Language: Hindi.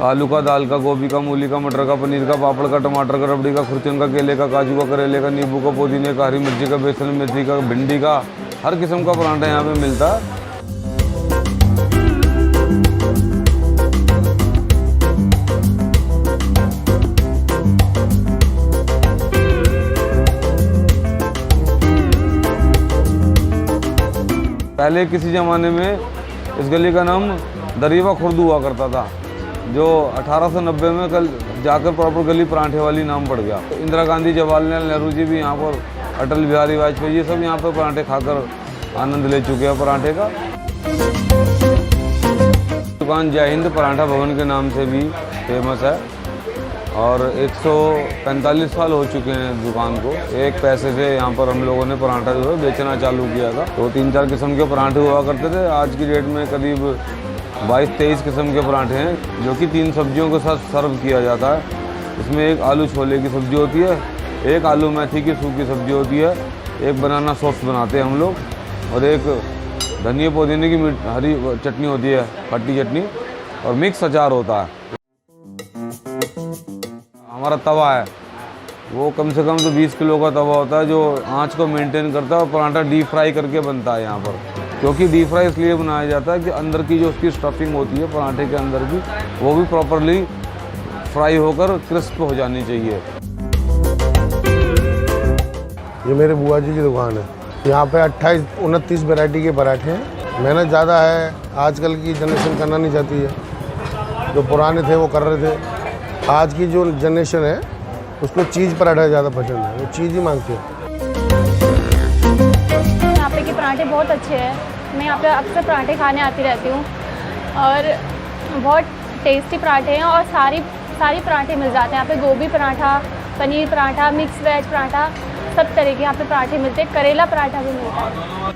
आलू का, दाल का, गोभी का, मूली का, मटर का, पनीर का, पापड़ का, टमाटर का, रबड़ी का, खुरचन का, केले का, काजू का, करेले का, नींबू का, पुदीने का, हरी मिर्ची का, बेसन मेथी का, भिंडी का, हर किस्म का पराठा यहाँ पे मिलता है। पहले किसी ज़माने में इस गली का नाम दरियावा खुर्द हुआ करता था, जो 1890 में कल जाकर प्रॉपर गली परांठे वाली नाम पड़ गया। तो इंदिरा गांधी, जवाहरलाल नेहरू जी भी यहाँ पर, अटल बिहारी वाजपेयी, ये सब यहाँ पर परांठे खाकर आनंद ले चुके हैं परांठे का। दुकान जय हिंद परांठा भवन के नाम से भी फेमस है और 145 साल हो चुके हैं दुकान को। एक पैसे से यहाँ पर हम लोगों ने पराठा जो है बेचना चालू किया था। तो 3-4 किस्म के पराठे हुआ करते थे। आज की डेट में करीब 22-23 किस्म के पराठे हैं, जो कि 3 सब्जियों के साथ सर्व किया जाता है। इसमें एक आलू छोले की सब्जी होती है, एक आलू मेथी की सूखी सब्जी होती है, एक बनाना सॉस बनाते हैं हम लोग, और एक धनिया पुदीने की हरी चटनी होती है, खट्टी चटनी, और मिक्स अचार होता है। हमारा तवा है वो कम से कम तो 20 किलो का तवा होता है, जो आंच को मेंटेन करता है, और पराठा डीप फ्राई करके बनता है यहाँ पर। क्योंकि डीप फ्राई इसलिए बनाया जाता है कि अंदर की जो उसकी स्टफिंग होती है पराठे के अंदर की, वो भी प्रॉपरली फ्राई होकर क्रिस्प हो जानी चाहिए। ये मेरे बुआ जी की दुकान है। यहाँ पे 28-29 वैरायटी के पराठे हैं। मेहनत ज़्यादा है, आजकल की जनरेशन करना नहीं चाहती है। जो पुराने थे वो कर रहे थे। आज की जो जनरेशन है उसको चीज़ पराठा ज़्यादा पसंद है, वो चीज़ ही मांगते हैं। यहाँ पे के पराठे बहुत अच्छे हैं। मैं यहाँ पे अक्सर पराठे खाने आती रहती हूँ और बहुत टेस्टी पराठे हैं, और सारी पराठे मिल जाते हैं यहाँ पे। गोभी पराठा, पनीर पराठा, मिक्स वेज पराठा, सब तरह के यहाँ पे पराठे मिलते हैं। करेला पराठा भी मिलता है।